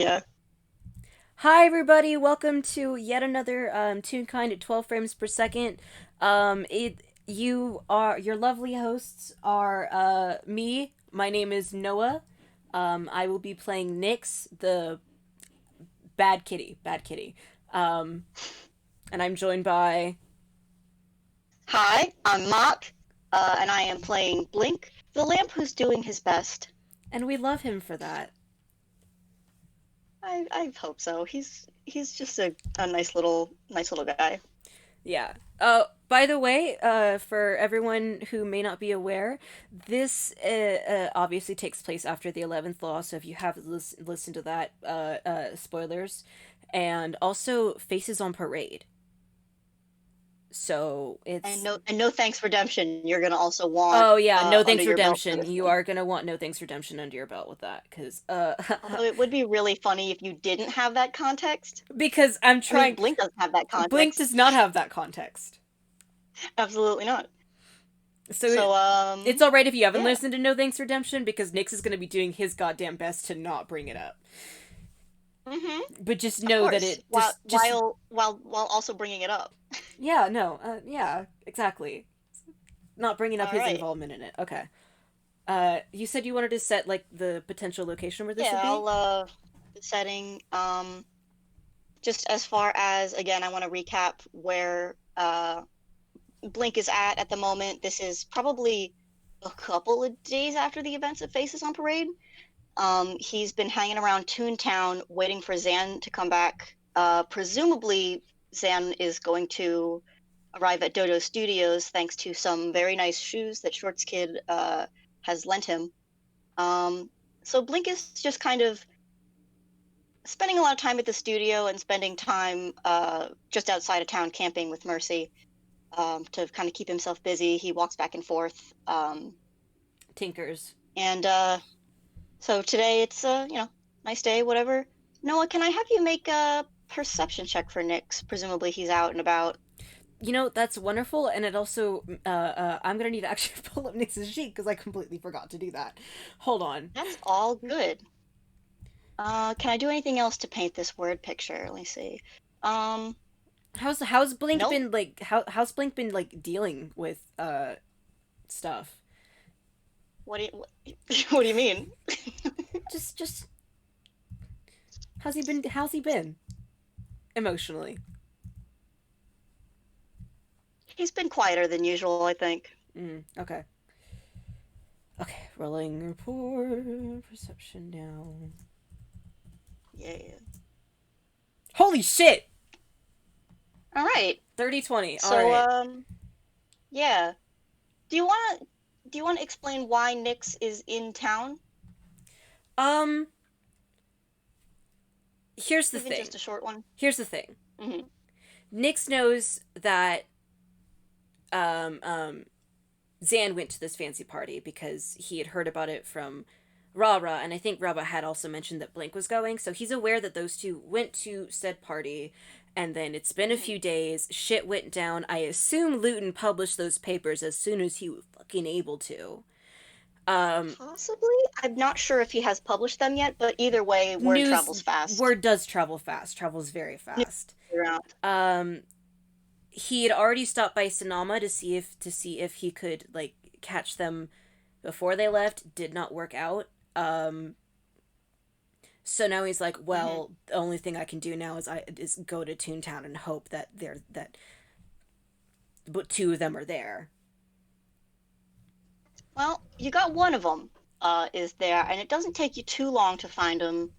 Yeah. Hi, everybody. Welcome to yet another Toonkind at 12 frames per second. Your lovely hosts are me. My name is Noah. I will be playing Nyx, the bad kitty. Bad kitty. Um, and I'm joined by. Hi, I'm Mock, and I am playing Blink, the lamp who's doing his best. And we love him for that. I hope so. He's just a nice little guy. Yeah. By the way, for everyone who may not be aware, this obviously takes place after the 11th law, so if you have listened to that, spoilers. And also Faces on Parade. So And it's. no thanks redemption. You're gonna also want Oh, yeah, No under Thanks your belt for Redemption. this You one. are gonna want No Thanks Redemption under your belt with that, because, Although it would be really funny if you didn't have that context. because I'm I mean, trying. Blink doesn't have that Blink context. does not have that context. Absolutely not. So So, it's all right if you haven't yeah, listened to No Thanks Redemption because Nyx is going to be doing his goddamn best to not bring it up. mm-hmm, But just of know that course. it While just while while while also bringing it up. yeah, no, yeah, exactly. Not bringing up All his right. involvement in it. Okay. You said you wanted to set like the potential location where this Yeah, would be. I'll the setting. Just as far as again, I want to recap where Blink is at the moment. This is probably a couple of days after the events of Faces on Parade. He's been hanging around Toontown waiting for Zan to come back. Presumably, Zan is going to arrive at Dodo Studios thanks to some very nice shoes that Shorts Kid has lent him. Um, so Blink is just kind of spending a lot of time at the studio and spending time just outside of town camping with Mercy to kind of keep himself busy. He walks back and forth. Tinkers. And so today it's nice day, whatever. Noah, can I have you make a perception check for Nyx? Presumably he's out and about. That's wonderful, and it also I'm gonna need to actually pull up Nyx's sheet because I completely forgot to do that. Hold on. That's all good. Can I do anything else to paint this word picture? Let me see. Um, How's Blink nope. been like? How's Blink been like dealing with stuff? What do you what do you mean? Just how's he been? How's he been emotionally? He's been quieter than usual, I think. Okay. Okay. Rolling report. Perception down. Yeah. Holy shit! All right. 30/20. All So, right. yeah. Do you want to explain why Nyx is in town? Um. Here's the Even thing. just a short one. Here's the thing. Hmm. Nyx knows that um um Zan went to this fancy party because he had heard about it from Rara, and I think Rara had also mentioned that Blink was going, so he's aware that those two went to said party, and then it's been a Hmm. few days, shit went down. I assume Luton published those papers as soon as he was fucking able to. Um, Possibly. I'm not sure if he has published them yet, but either way, word news travels fast. word does travel fast, travels very News fast. around. Um, he had already stopped by Sonama to see if he could like catch them before they left. Did not work out. So now he's like, Hmm. well, the only thing I can do now is go to Toontown and hope that but two of them are there. Well, you got one of them is there, and it doesn't take you too long to find them.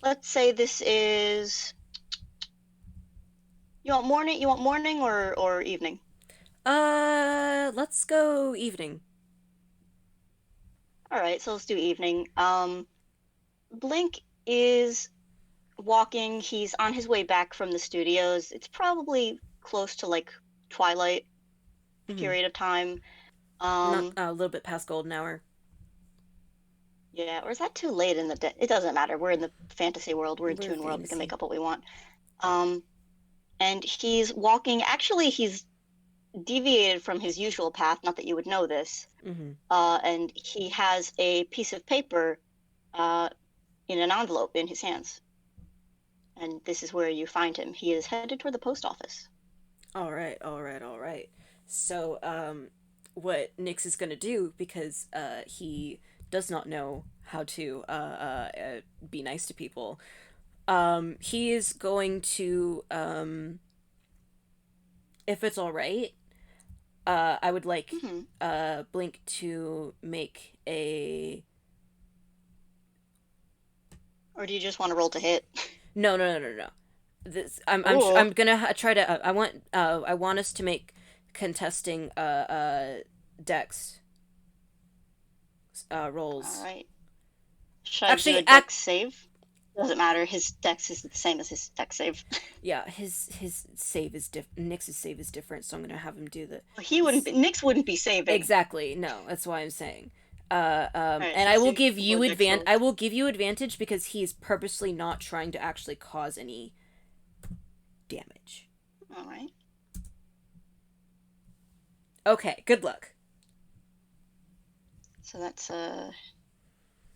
Let's say this is you want morning or evening? Let's go evening. All right, so let's do evening. Blink is walking. He's on his way back from the studios. It's probably close to like twilight Mm-hmm. period of time. Not Um, a little bit past golden hour. yeah, or is that too late in the day? It doesn't matter. We're in the fantasy world. We're in We're Toon World. We can make fantasy. up what we want. Um, and he's walking. Actually, he's deviated from his usual path. Not that you would know this. Mm-hmm. And he has a piece of paper uh, in an envelope in his hands. and this is where you find him. He is headed toward the post office. All right, all right, all right. So, what Nyx is gonna do, because he does not know how to be nice to people, he is going to, if it's all right, I would like Hmm. Blink to make a. Or do you just want to roll to hit? No, no, no, no, no. This Oh, I'm gonna try to. I want us to make contesting dex all rolls. right. Should I do Actually, a dex save? Doesn't matter. His dex is the same as his dex save. yeah, his save is Nyx's save is different, so I'm gonna have him do the. He wouldn't be. Nyx wouldn't be saving. Exactly. No, that's why I'm saying. All right. And So I let's will do a give couple you of dex rolls. I will give you advantage because he's purposely not trying to actually cause any damage. All right. Okay. Good luck. So that's a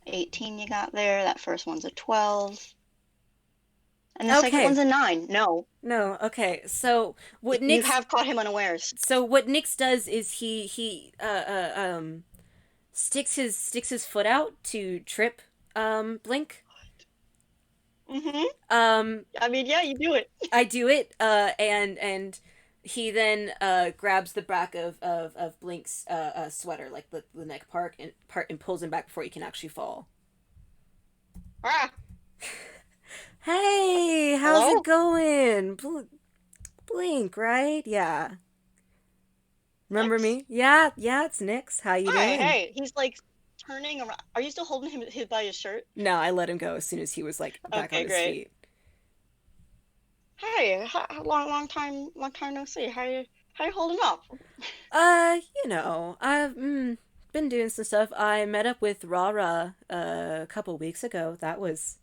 18 you got there. That first one's a 12. And the second Okay. one's a 9. No, No. Okay. So what you Nyx have caught him unawares. so what Nyx does is he sticks his foot out to trip Blink. Mm-hmm. Um I mean, yeah, you do it. I do it, and he then grabs the back of Blink's sweater, like the neck part, and pulls him back before he can actually fall. Ah, Hey, how's it hello? going? Blink, right? Yeah. Remember Nyx? me? Yeah, yeah, it's Nyx. How you Hi, doing? hey. He's like turning around. Are you still holding him by his shirt? No, I let him go as soon as he was like back on Okay, his great. feet. Hey, long time no see. How you holding up? I've been doing some stuff. I met up with Rara a couple weeks ago. That was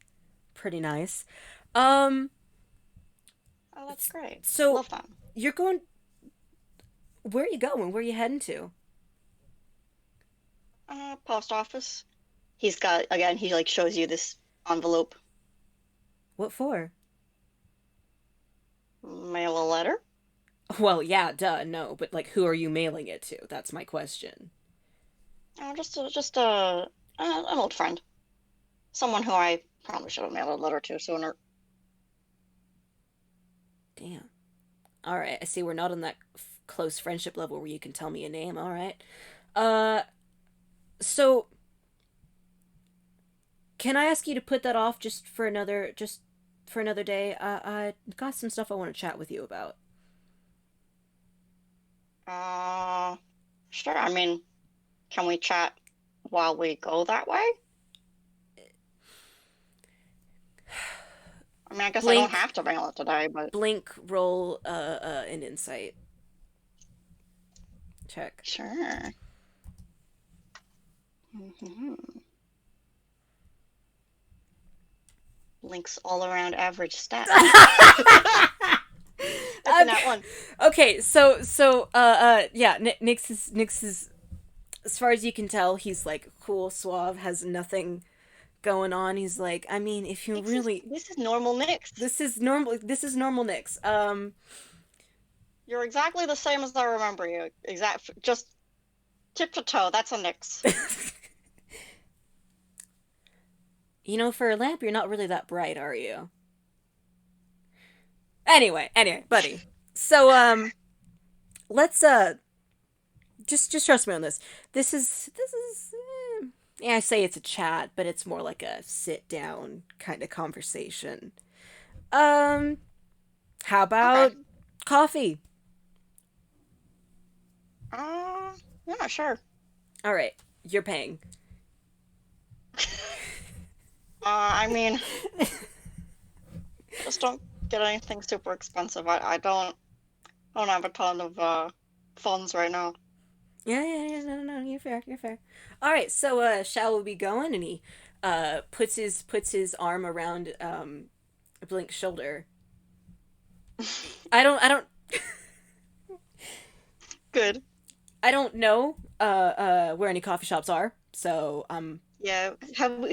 pretty nice. Um, Oh, that's great. so Love them. you're going. Where are you going? Where are you heading to? Post office. He's got again. He like shows you this envelope. What for? Mail a letter. Well, yeah, duh, no, but like, who are you mailing it to? That's my question. Oh, just an old friend. Someone who I probably should have mailed a letter to sooner. Damn. All right, I see we're not on that close friendship level where you can tell me a name. All right. Uh, so can I ask you to put that off just for another day? I got some stuff I want to chat with you about. Uh, sure. I mean, can we chat while we go that way? I mean, I guess I don't Blink, have to mail it today, but blink, roll an insight check. sure. Hmm. Link's all around average stat. That's in that one. Okay, yeah, Nyx is as far as you can tell, he's like cool, suave, has nothing going on. He's like, I mean, if you really This is normal Nyx. this is normal Nyx. You're exactly the same as I remember you. Just tip to toe. That's a Nyx. You know, for a lamp, you're not really that bright, are you? Anyway, buddy. So let's just trust me on this. This is yeah, I say it's a chat, but it's more like a sit down kind of conversation. Um, how Okay. about coffee? Yeah, sure. All right, you're paying. I mean, just don't get anything super expensive. I don't have a ton of funds right now. Yeah, no, you're fair, you're fair. All right, so shall we be going? And he puts his arm around Blink's shoulder. I don't Good. I don't know where any coffee shops are, so I'm Yeah.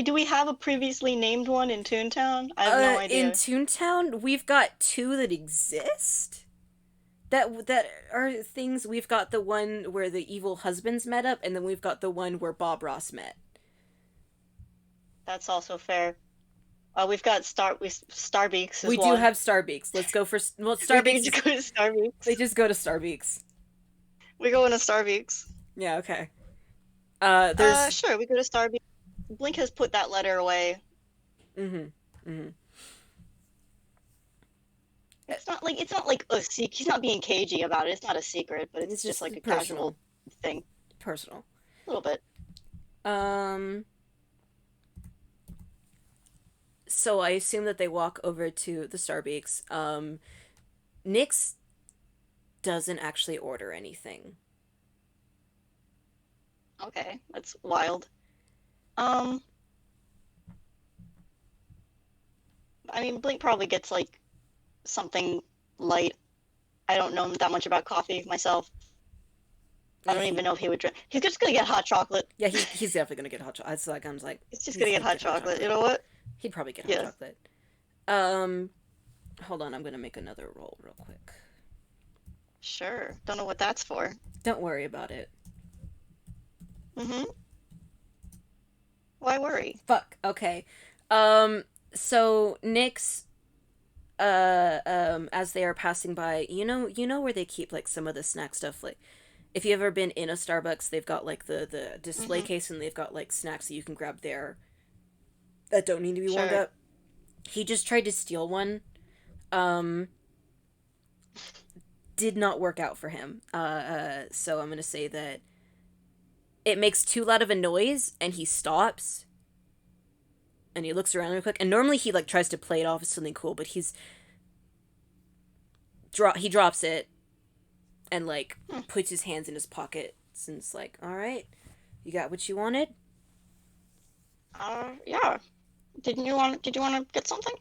Do we have a previously named one in Toontown? I have no In idea. Toontown, we've got two that exist. That are things. We've got the one where the evil husbands met up, and then we've got the one where Bob Ross met. That's also fair. We've got Starbeaks is We do one. have Starbeaks. Let's go for We can Starbeaks. just Is go to they Starbeaks. just go to Starbeaks? We go into Starbeaks. Yeah. Okay. There's. Sure, we go to Starbeaks. Blink has put that letter away. Mm-hmm. Mm-hmm. It's not like a secret. He's not being cagey about it. It's not a secret, but It's it's just like just a casual personal. thing. Personal. A little bit. Um. So I assume that they walk over to the Starbeaks. Nyx doesn't actually order anything. Okay, that's wild. Um, I mean, Blink probably gets like something light. I don't know that much about coffee myself. I don't He, even know if he would drink. He's just gonna get hot chocolate. yeah, he's definitely gonna get hot chocolate. It's like I was like, He's just gonna get he'd hot get hot chocolate. You chocolate. know what? He'd probably get hot Yeah. chocolate. Um, Hold on, I'm gonna make another roll real quick. Sure. Don't know what that's for. Don't worry about it. Mm-hmm. Why worry? Fuck. Okay. So Nyx, as they are passing by, you know where they keep like some of the snack stuff. Like, if you've ever been in a Starbucks, they've got like the display Mm-hmm. case, and they've got like snacks that you can grab there that don't need to be warmed Sure. up. He just tried to steal one. Um, did not work out for him. So I'm gonna say that it makes too loud of a noise, and he stops, and he looks around real quick. And normally he like tries to play it off as something cool, but he drops it and like Hmm. puts his hands in his pockets and it's like, all right, you got what you wanted. Yeah. Did you want to get something?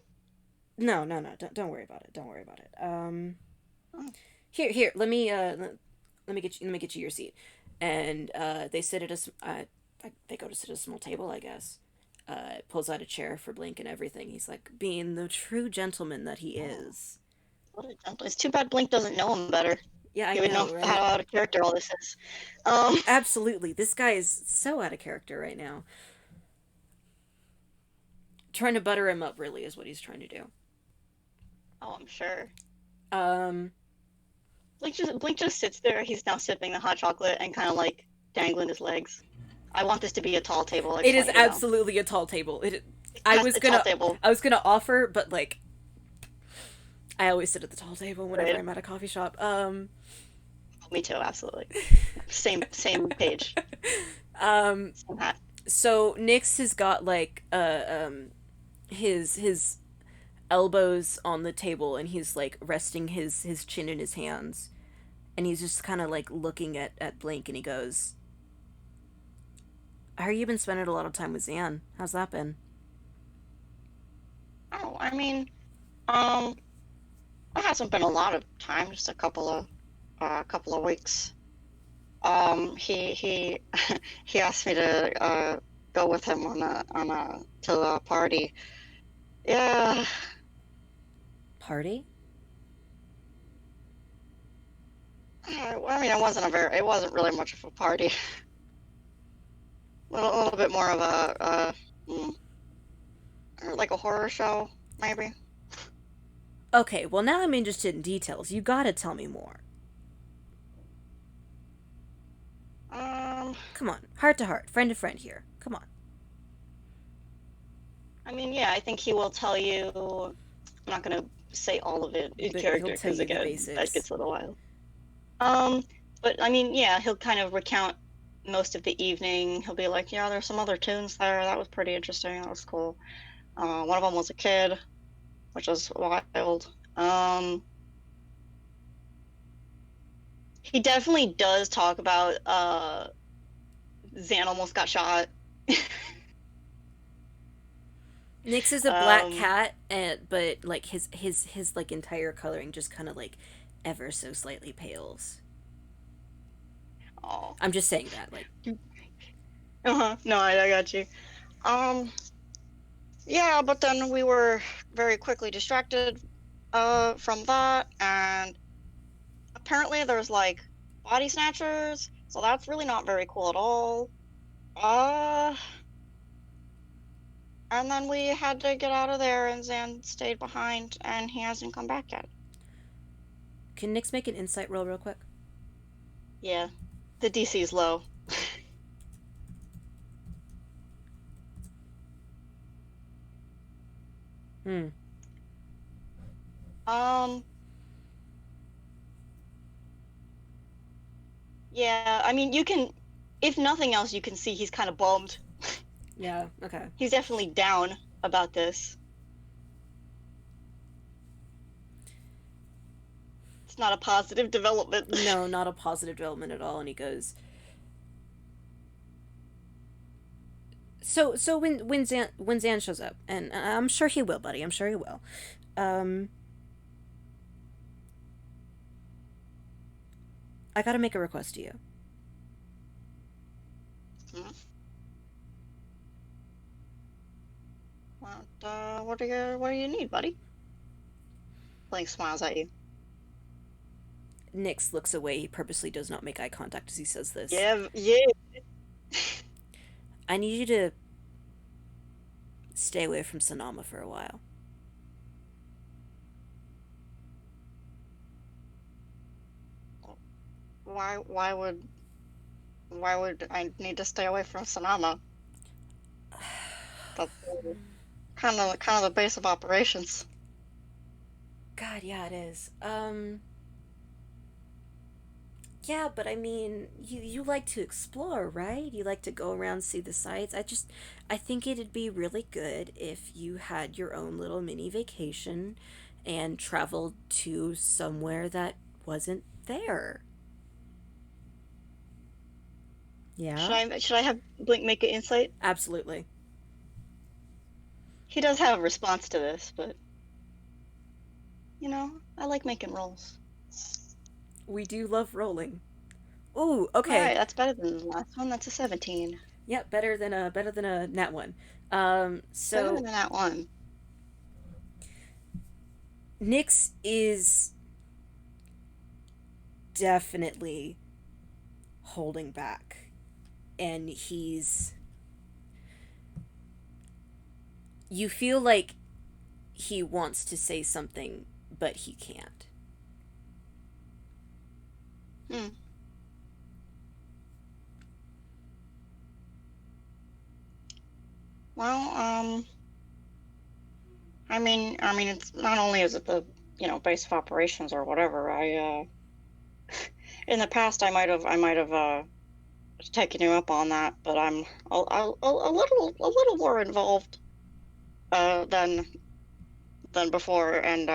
No, no, no, don't worry about it. Don't worry about it. Oh, Here, let me get you your seat. And they sit at they go to sit at a small table, I guess. Pulls out a chair for Blink and everything. He's like being the true gentleman that he oh, is. what a gentle. It's too bad Blink doesn't know him better. Yeah, I He would know know, how right? out of character all this is. Um, Absolutely. This guy is so out of character right now. Trying to butter him up really is what he's trying to do. oh, I'm sure. Um Blink just sits there. He's now sipping the hot chocolate and kind of like dangling his legs. I want this to be a tall table. I it just is want you to know. absolutely a tall table. It It I has was a tall gonna table. I was gonna offer, but like I always sit at the tall table whenever Right. I'm at a coffee shop. Me too. Absolutely. Same page. um Same hat. so Nyx has got like his elbows on the table, and he's like resting his chin in his hands, and he's just kind of like looking at Blink, and he goes, "How you been spending a lot of time with Zan? How's that been?" Oh, I mean, um, it hasn't been a lot of time. Just a couple of weeks. He he asked me to go with him on a to a party. Yeah. Party? I mean, it wasn't really much of a party. A little bit more of mm, like a horror show, maybe. Okay, well now I'm interested in details. You gotta tell me more. Um, Come on, heart to heart, friend to friend here. Come on. I mean, yeah, I think he will tell you. I'm not gonna say all of it in But he'll character tell because you the again, that basics. gets a little wild. Um, but I mean, yeah, he'll kind of recount most of the evening. He'll be like, "Yeah, there's some other tunes there. That was pretty interesting. That was cool. One of them was a kid, which was wild. He definitely does talk about Zan almost got shot. Nyx is a black Um, cat, but like his like entire coloring just kind of like ever so slightly pales. oh, I'm just saying that, like, uh-huh. No, I got you. Um, yeah, but then we were very quickly distracted from that, and apparently there's like body snatchers, so that's really not very cool at all. Uh, and then we had to get out of there, and Zan stayed behind, and he hasn't come back yet. Can Nix make an insight roll real quick? Yeah, the DC's low. Hmm. Um, yeah, I mean, you can, if nothing else, you can see he's kind of bummed. Yeah, okay. He's definitely down about this. It's not a positive development. No, not a positive development at all. And he goes, so when Zan shows up, and I'm sure he will, buddy. I'm sure he will. Um, I gotta make a request to you. What do you need, buddy? Blink smiles at you. Nix looks away. He purposely does not make eye contact as he says this. Yeah, yeah. I need you to stay away from Sanama for a while. Why, why would, why would I need to stay away from Sanama? That's kind of the base of operations. God, yeah, it is. Yeah, but I mean, you like to explore, right? You like to go around, see the sights. I think it'd be really good if you had your own little mini vacation and traveled to somewhere that wasn't there. Yeah? Should I have Blink make an insight? Absolutely. He does have a response to this, but I like making rolls. We do love rolling. Ooh, All okay. right, that's better than the last one. That's a 17. Yeah, better than a nat one. Better So than that one. Nyx is definitely holding back, and you feel like he wants to say something, but he can't. Hmm. Well, I mean, it's not only is it the base of operations or whatever. In the past, I might have taken you up on that, but I'm a little more involved uh than than before, and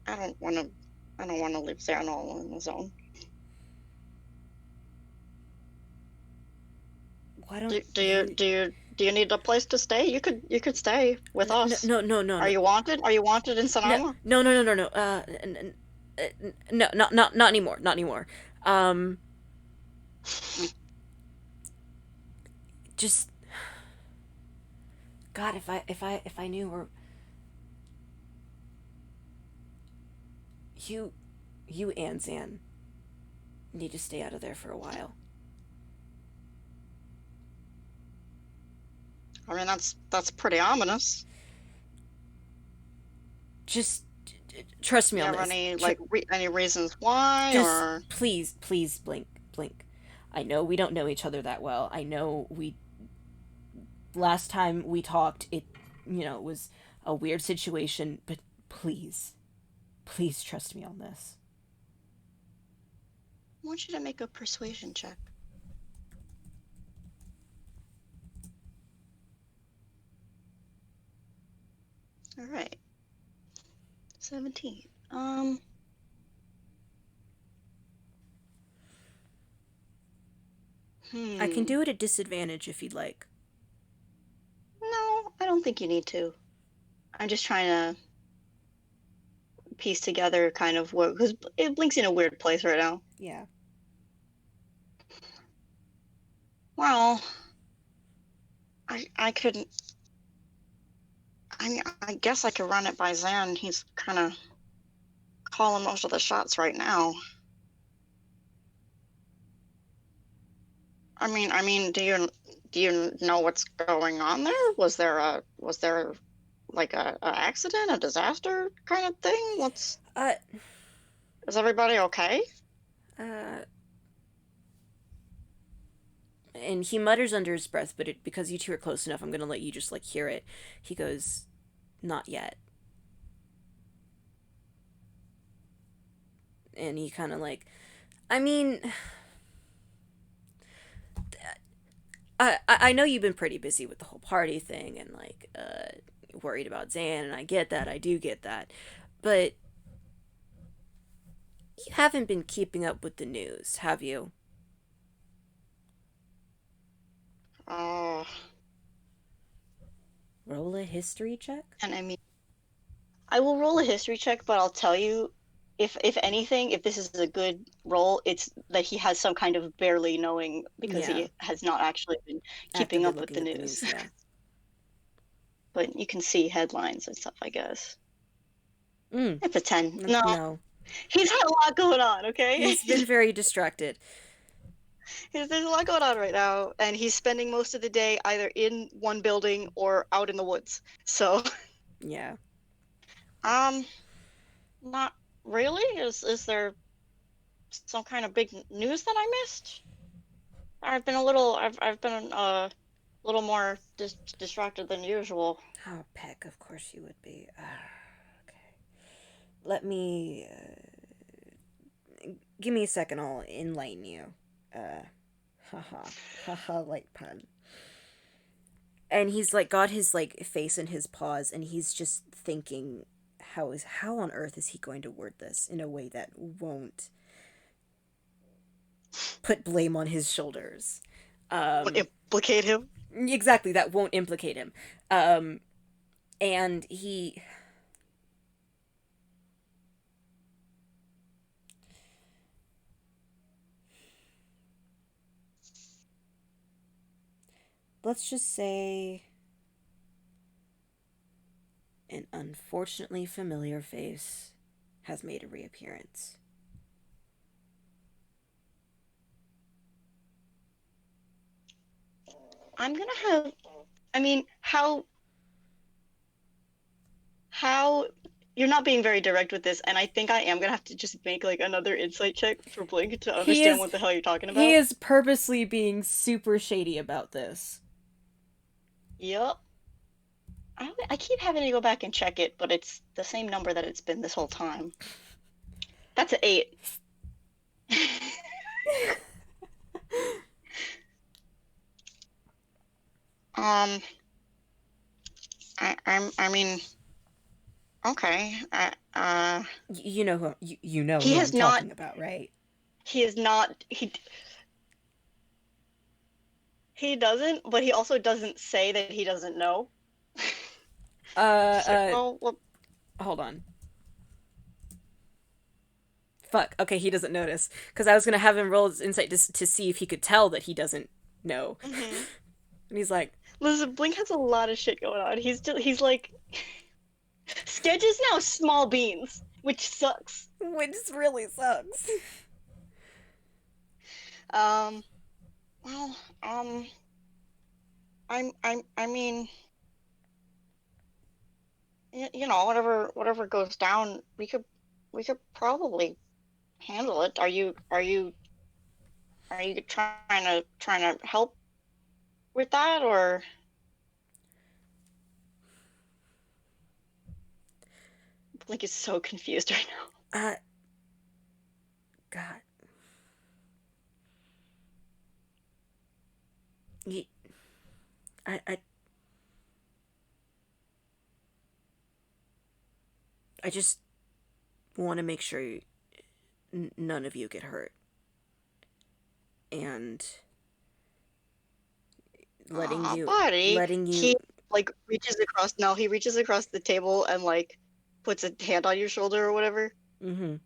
I don't want to I don't want to leave Zan all in the zone. Why don't Do you need a place to stay? You could stay with us. no Are no you wanted? Are you wanted in no Sonoma? no. No, not anymore. Not anymore. Um, just God, if I knew, or you you and Zan need to stay out of there for a while. I mean, that's pretty ominous. Just trust Do me you on have this. any reasons why, Just or please blink. I know we don't know each other that well. I know we last time we talked, it was a weird situation, but please trust me on this. I want you to make a persuasion check. All right, 17. I can Hmm. do it at disadvantage if you'd like. No, I don't think you need to. I'm just trying to piece together kind of what, because it Blink's in a weird place right now. Yeah. Well, I couldn't. I guess I could run it by Zan. He's kind of calling most of the shots right now. Do you know what's going on there? Was there like a accident, a disaster kind of thing? Uh, Is everybody okay? uh, and he mutters under his breath, but because you two are close enough, I'm gonna let you just like hear it. He goes, "Not yet," and he kind of like, I mean, I know you've been pretty busy with the whole party thing and like worried about Zan, and I get that. I do get that, but you haven't been keeping up with the news, have you? Oh, Roll a history check. and I will roll a history check, but I'll tell you, if anything, if this is a good roll, it's that he has some kind of barely knowing because Yeah, he has not actually been keeping actively up with the looking at the news. news. Yeah. But you can see headlines and stuff, I guess. Mm. It's a 10. No, No, he's had a lot going on, okay? he's been very distracted. There's a lot going on right now, and he's spending most of the day either in one building or out in the woods. So, Yeah. um, not really. Is there some kind of big news that I missed? I've been a little more distracted than usual. Oh, Peck, of course you would be. Okay. Let me. Give me a second, I'll enlighten you. Uh, haha. Haha, light pun. And he's like got his like face in his paws and he's just thinking how on earth is he going to word this in a way that won't put blame on his shoulders. What, Um implicate him? exactly, that won't implicate him. And he let's just say an unfortunately familiar face has made a reappearance. I'm gonna have. I mean, how you're not being very direct with this, and I think I am gonna have to just make like another insight check for Blink to He understand is what the hell you're talking he about. is purposely being super shady about this. Yep. I keep having to go back and check it, but it's the same number that it's been this whole time. That's an 8. Um, I mean, okay. You know He who has I'm not. talking about, right? He is not. He doesn't, but he also doesn't say that he doesn't know. Uh Just like, uh oh, well, hold on. Fuck. Okay, he doesn't notice because I was gonna have him roll his insight to see if he could tell that he doesn't know. hmm. And he's like, Listen, Blink has a lot of shit going on. He's like, Sketch is now small beans, which sucks. which really sucks. Um, well, I mean, whatever goes down, we could probably handle it. Are you trying to help with that, or Blink is so confused right now? Uh, God, Ye- I I just want to make sure none of you get hurt, and Aw, buddy. letting you. He like reaches across. No, he reaches across the table and like puts a hand on your shoulder or whatever. Mm-hmm.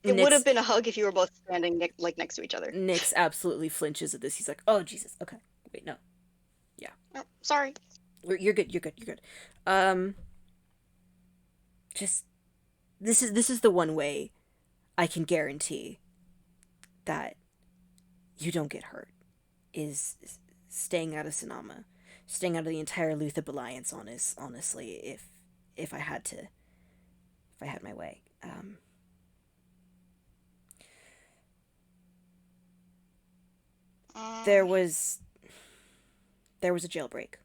It would have Nix been a hug if you were both standing like next to each other. Nix absolutely flinches at this. He's like, "Oh Jesus, okay, wait, no." Yeah. Oh, sorry. You're good. You're good. You're good. Um, just this is the one way I can guarantee that you don't get hurt is staying out of Sonama, staying out of the entire Luthab alliance. Honestly, if I had to, if I had my way, there Um. was there was a jailbreak,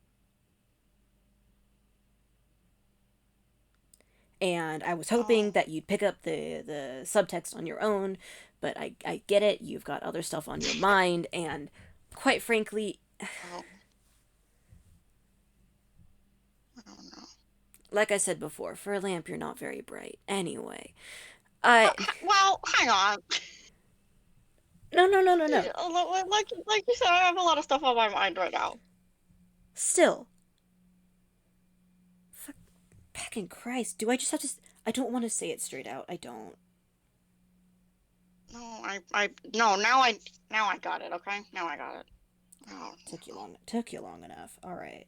and I was hoping Oh. that you'd pick up the subtext on your own, but I get it. You've got other stuff on your mind, and quite frankly, Oh. I don't know. like I said before, for a lamp, you're not very bright. Anyway, I Well, hang on. no no no no no. Like you said, I have a lot of stuff on my mind right now. Still, back in Christ, do I just have to? I don't want to say it straight out. I don't. No, no. Now I got it. Okay, now I got it. Oh. Took you long. Took you long enough. All right.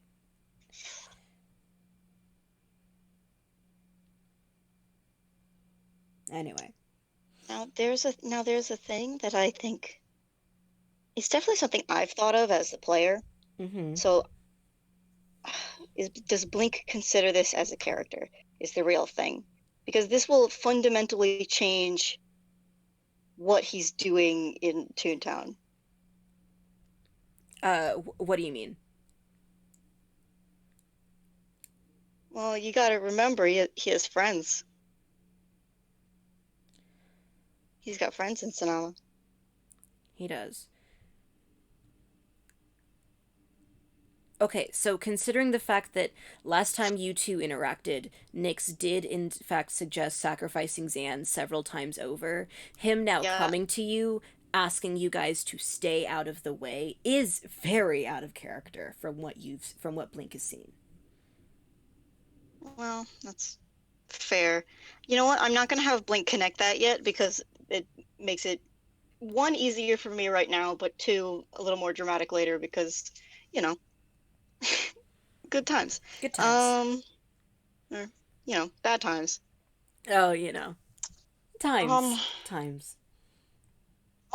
Anyway. Now there's a thing that I think it's definitely something I've thought of as a player. Mm-hmm. So, does Blink consider this as a character? Is the real thing? Because this will fundamentally change what he's doing in Toontown. What do you mean? Well, you got to remember he has friends. He's got friends in Sonoma. He does. Okay, so considering the fact that last time you two interacted, Nyx did in fact suggest sacrificing Zan several times over, him now Yeah. coming to you, asking you guys to stay out of the way, is very out of character from what Blink has seen. Well, that's fair. You know what? I'm not gonna have Blink connect that yet because it makes it one easier for me right now, but two a little more dramatic later because you know good times. Good times. Um, or bad times. Oh, you know. Um, Times.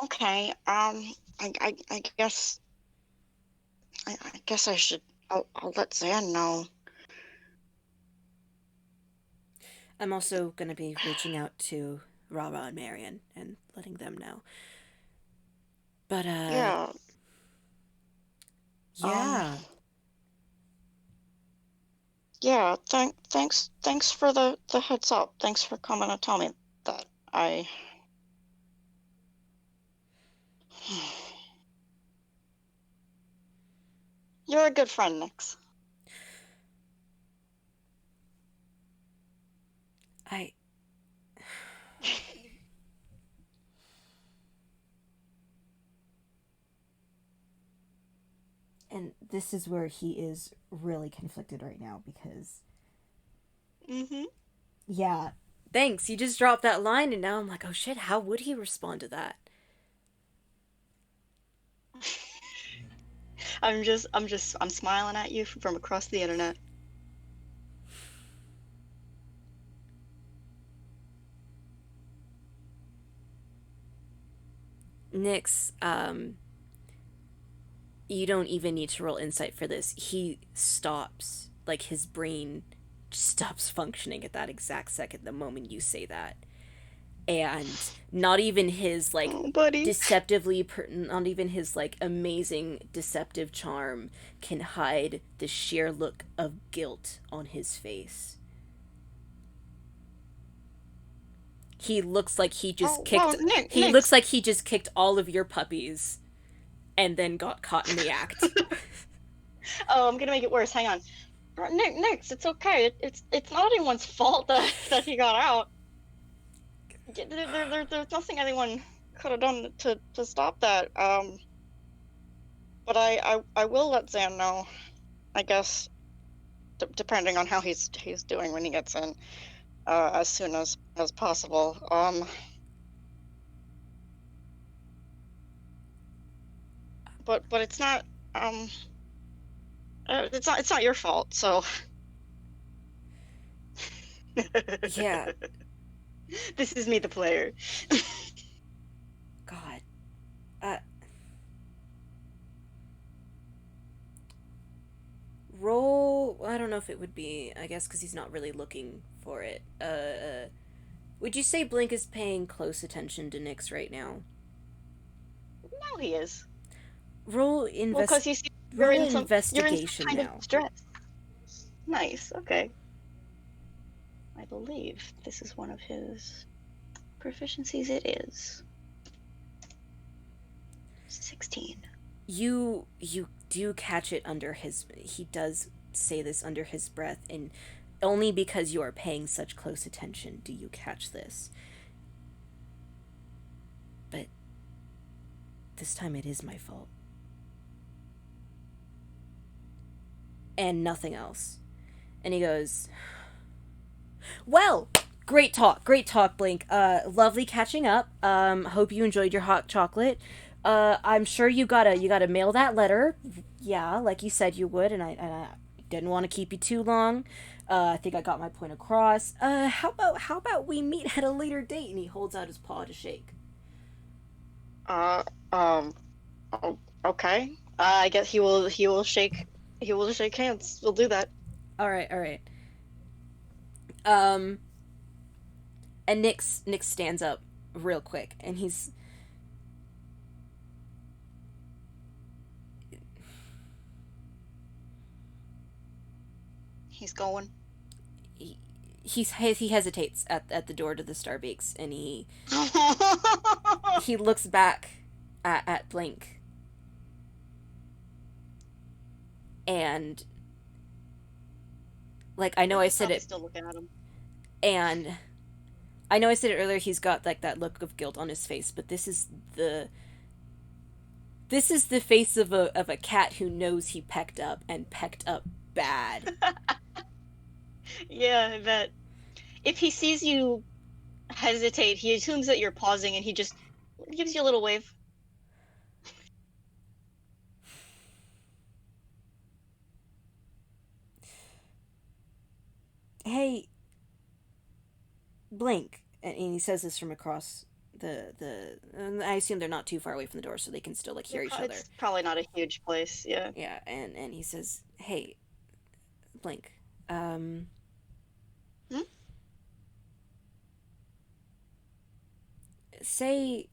okay. I guess I guess I should. I'll let Zan know. I'm also going to be reaching out to Rara and Marion and letting them know. But, Yeah. Um. yeah. Yeah. Thanks for the heads up. Thanks for coming to tell me that. I. You're a good friend, Nix. I. And this is where he is really conflicted right now because. Mm-hmm. Yeah. Thanks. You just dropped that line, and now I'm like, oh shit, how would he respond to that? I'm smiling at you from across the internet. Nyx, you don't even need to roll insight for this. He stops. Like, his brain stops functioning at that exact second, the moment you say that. And not even his like Oh, buddy. not even his like amazing deceptive charm can hide the sheer look of guilt on his face. He looks like he just Oh, well, kicked he looks Nix. like he just kicked all of your puppies and then got caught in the act. Oh, I'm gonna make it worse. Hang on. Nix, it's okay. It's not anyone's fault that he got out. There's nothing anyone could have done to stop that. But I will let Zan know. I guess depending on how he's doing when he gets in, as soon as possible. But it's not. Um, It's not your fault. So Yeah, this is me, the player. God. Uh, roll. I don't know if it would be. I guess because he's not really looking for it. Would you say Blink is paying close attention to Nyx right now? Now he is. Roll Well, invest. because you see, Roll you're in some investigation kind of now. stress. Nice. Okay. I believe this is one of his proficiencies. It is 16. You do catch it under his. He does say this under his breath, and only because you are paying such close attention do you catch this. But this time it is my fault. And nothing else. And he goes, "Well, great talk, Blink. Lovely catching up. Hope you enjoyed your hot chocolate. I'm sure you gotta mail that letter. Yeah, like you said you would, and I didn't want to keep you too long. I think I got my point across. How about we meet at a later date?" And he holds out his paw to shake. Uh, um, okay. I guess he will shake hands. We'll do that. All right, all right. Um, and Nick stands up real quick, and He's going. he, he hesitates at the door to the Starbeaks, and he looks back at Blink, and like I know Blink I is said probably it, still looking at him. and I know I said it earlier. He's got like that look of guilt on his face, but this is the face of a cat who knows he pecked up and pecked up bad. Yeah, I bet. If he sees you hesitate, he assumes that you're pausing, and he just gives you a little wave. Hey, Blink, and he says this from across the. And I assume they're not too far away from the door, so they can still like hear each other. It's probably not a huge place. Yeah. Yeah, and he says, "Hey, Blink, um, Hmm? say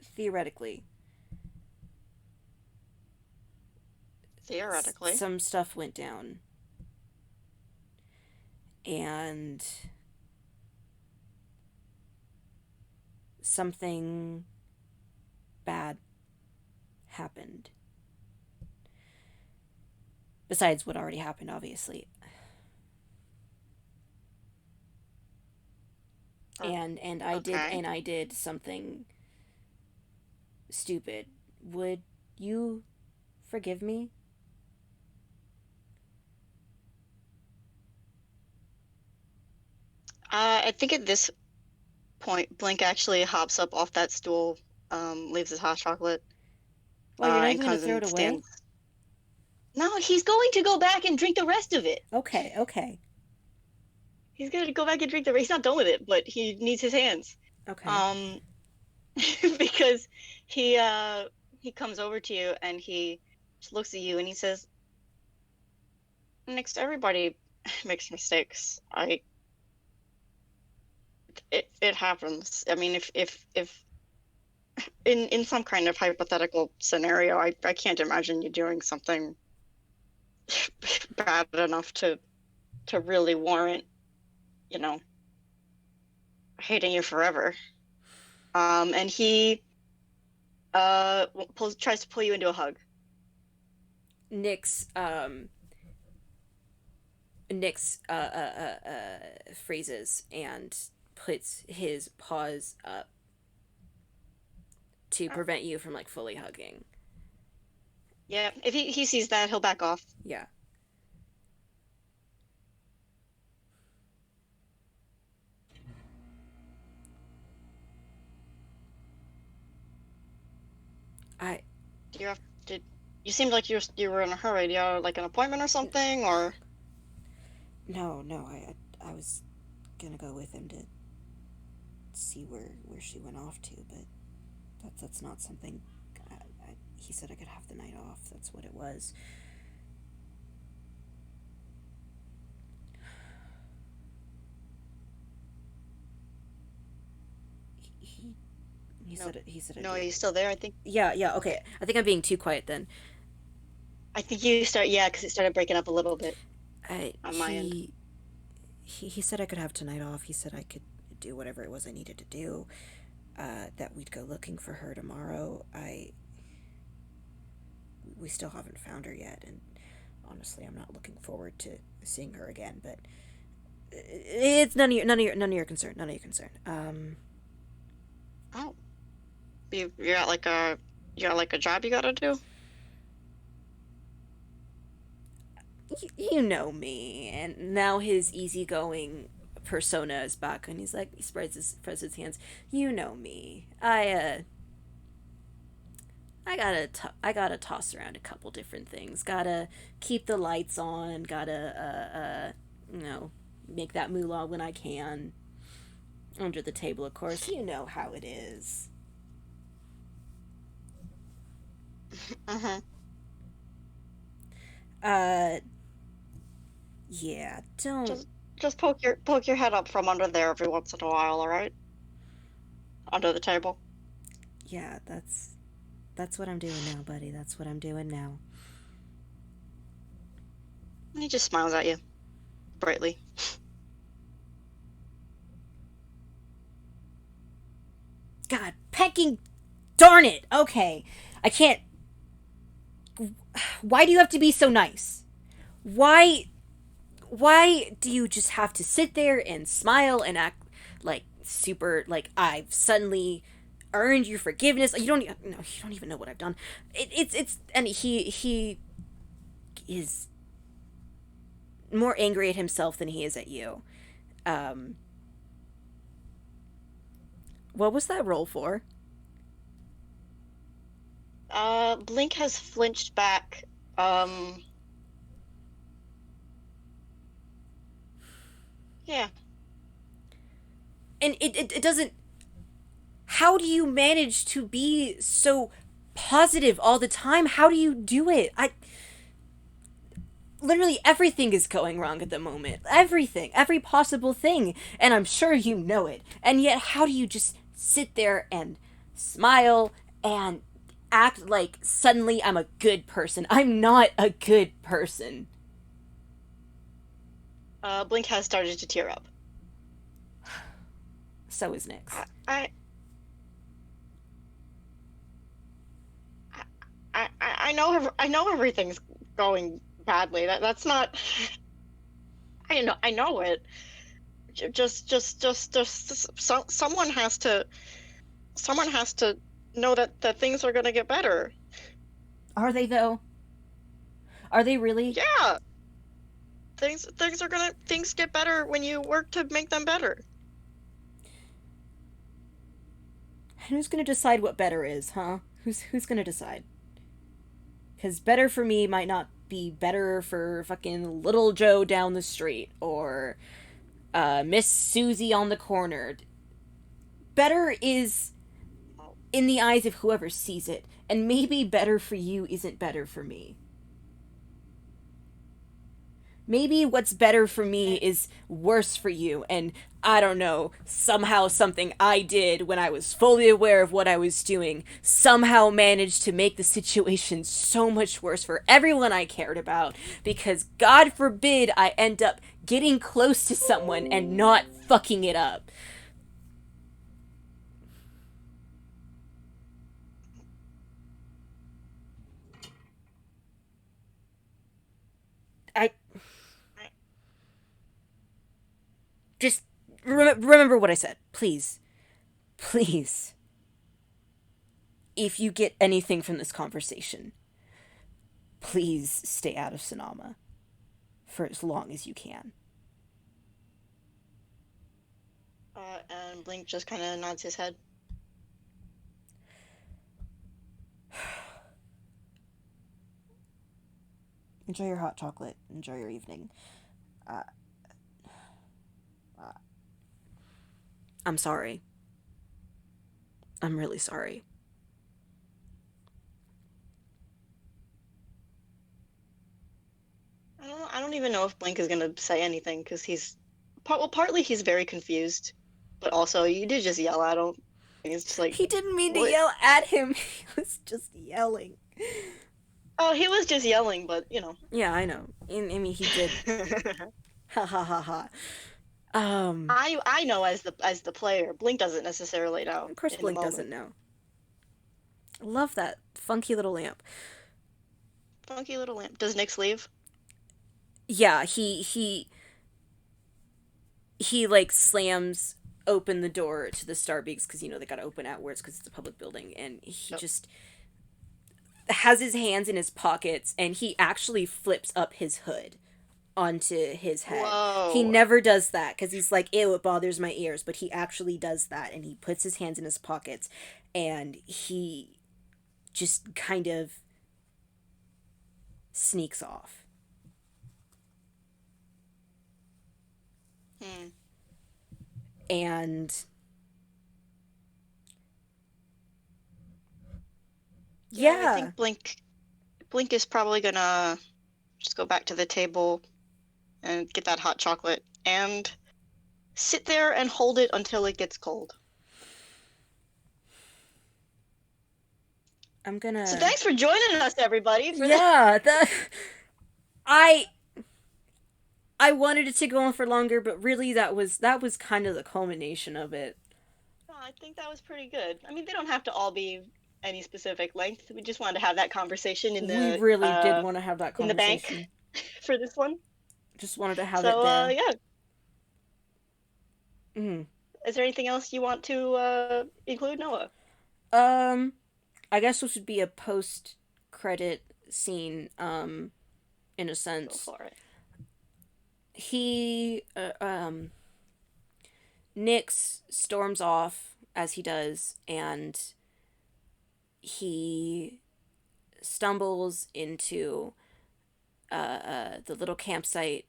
theoretically Theoretically. some stuff went down and something bad happened besides what already happened, obviously, and Okay. I did something stupid. Would you forgive me?" I think at this point, Blink actually hops up off that stool, leaves his hot chocolate, Well, you're not and even gonna comes throw and it away? stands. No, he's going to go back and drink the rest of it. Okay, okay, He's going to go back and drink the rest. He's not done with it, but he needs his hands. okay. Um, because he uh he comes over to you and he just looks at you and he says, "Next, everybody makes mistakes. It happens. I mean, if in some kind of hypothetical scenario, I can't imagine you doing something bad enough to really warrant, you know, hating you forever." And he tries to pull you into a hug. Nyx Nyx freezes and puts his paws up to Oh, prevent you from like fully hugging. yeah, if he sees that, he'll back off. Yeah. I Do you have to? You seemed like you were in a hurry. Do you have like an appointment or something, or No, no, I was gonna go with him to see where she went off to, but that's not something. He said I could have the night off. That's what it was. He he no? said it. He said I'd No, be are you okay. still there? I think. Yeah, yeah, okay. I think I'm being too quiet then. I think you start. Yeah, because it started breaking up a little bit I on my end. he said I could have tonight off. He said I could do whatever it was I needed to do. That we'd go looking for her tomorrow. I We still haven't found her yet, and honestly, I'm not looking forward to seeing her again. But it's none of your concern. None of your concern. Oh, you got like a you got like a job you gotta do? You know me, and now his easygoing persona is back, and he's like, he spreads his hands. You know me. I gotta toss around a couple different things. Gotta keep the lights on. Gotta you know, make that moolah when I can. Under the table, of course. You know how it is. Mm-hmm. Uh, yeah. Don't. Just just poke your head up from under there every once in a while, all right? Under the table. Yeah, that's what I'm doing now, buddy. That's what I'm doing now. And he just smiles at you brightly. God, pecking. Darn it. Okay, I can't. Why do you have to be so nice? Why why do you just have to sit there and smile and act like super like I've suddenly earned your forgiveness? You don't no, you don't even know what I've done. It's and he is more angry at himself than he is at you. Um, what was that roll for? Blink has flinched back. Um, yeah. And it doesn't. How do you manage to be so positive all the time? How do you do it? I literally everything is going wrong at the moment. Everything, every possible thing. And I'm sure you know it. And yet, how do you just sit there and smile and act like suddenly I'm a good person? I'm not a good person. Blink has started to tear up. So is Nyx. I, I, I know everything's going badly. That's not. I know it. Someone someone has to know that things are gonna get better. Are they, though? Are they really? Yeah, things get better when you work to make them better. And who's gonna decide what better is, huh? Who's gonna decide? Because better for me might not be better for fucking little Joe down the street or Miss Susie on the corner. Better is in the eyes of whoever sees it, and maybe better for you isn't better for me. Maybe what's better for me is worse for you, and I don't know, somehow something I did when I was fully aware of what I was doing somehow managed to make the situation so much worse for everyone I cared about, because God forbid I end up getting close to someone and not fucking it up. I just remember what I said, please. Please. If you get anything from this conversation, please stay out of Sonoma for as long as you can. And Blink just kind of nods his head. Enjoy your hot chocolate. Enjoy your evening. Uh, uh, I'm sorry. I'm really sorry. I don't even know if Blink is gonna say anything because partly he's very confused, but also you did just yell at him. And he's just like, He didn't mean to what? yell at him. He was just yelling. Oh, he was just yelling, but Yeah, I know. I mean, he did. Ha ha ha ha. Um, I know as the player, Blink doesn't necessarily know of course, in the Blink moment. doesn't know. I love that funky little lamp. Funky little lamp. Does Nyx leave? Yeah, he like slams open the door to the Starbeaks because they gotta open outwards because it's a public building, and he Yep. just has his hands in his pockets, and he actually flips up his hood onto his head. He Whoa. never does that because he's like, ew, it bothers my ears, but he actually does that, and he puts his hands in his pockets, and he just kind of sneaks off. Hmm. And Yeah, I yeah, think Blink is probably gonna just go back to the table and get that hot chocolate and sit there and hold it until it gets cold. I'm So gonna. thanks for joining us, everybody, for the. Yeah, I I wanted it to go on for longer, but really that was kind of the culmination of it. Oh, I think that was pretty good. I mean, they don't have to all be any specific length. We just wanted to have that conversation in We the really did uh want to have that in the bank conversation. for this one. Just wanted to have it So there. yeah, Mm. is there anything else you want to include, Noah? Um, I guess this would be a post credit scene. In a Go sense, for it. he Nyx storms off as he does, and he stumbles into the little campsite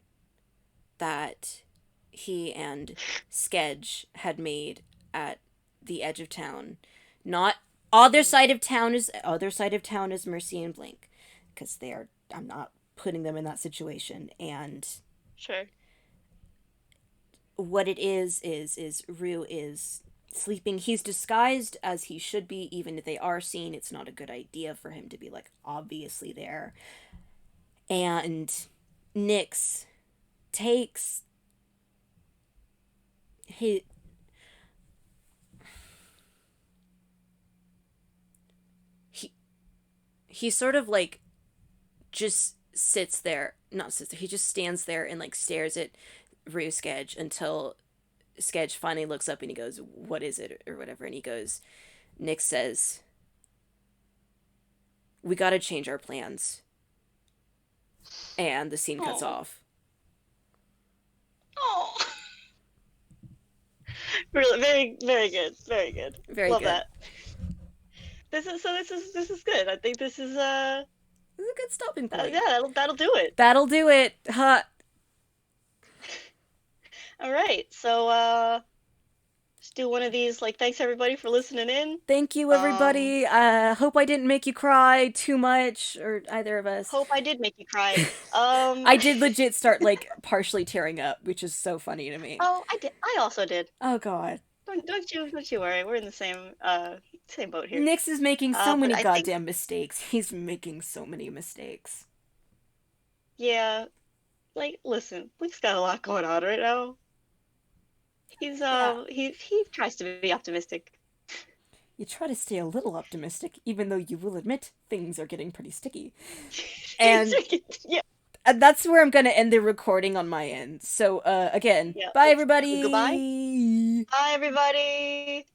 that he and Skedge had made at the edge of town. Not Mm, other side of town is Mercy and Blink, because they are. I'm not putting them in that situation. And sure. what it is Rue is sleeping. He's disguised as he should be, even if they are seen. It's not a good idea for him to be like obviously there. And Nyx takes he he he sort of like just sits there, not sits there, he just stands there and like stares at Rue Sketch until Sketch finally looks up and he goes, "What is it?" or whatever, and he goes, Nick says, "We got to change our plans." And the scene cuts Oh, off. oh, really, very, very good, very good. Very Love good. that. This is good. I think this is This is a good stopping yeah, point. that'll do it. That'll do it. Huh. All right, so just do one of these. Like, thanks everybody for listening in. Thank you, Um, everybody. Hope I didn't make you cry too much, or either of us. hope I did make you cry. Um, I did legit start like partially tearing up, which is so funny to me. oh, I did. I also did. Oh god. Don't you worry. We're in the same boat here. Nyx is making so But many I think goddamn mistakes. He's making so many mistakes. yeah, like listen, Luke's got a lot going on right now. He's Yeah. he tries to be optimistic. You try to stay a little optimistic, even though you will admit things are getting pretty sticky. And Yeah, that's where I'm gonna end the recording on my end. So, again, yeah. bye Goodbye. everybody! Bye, everybody.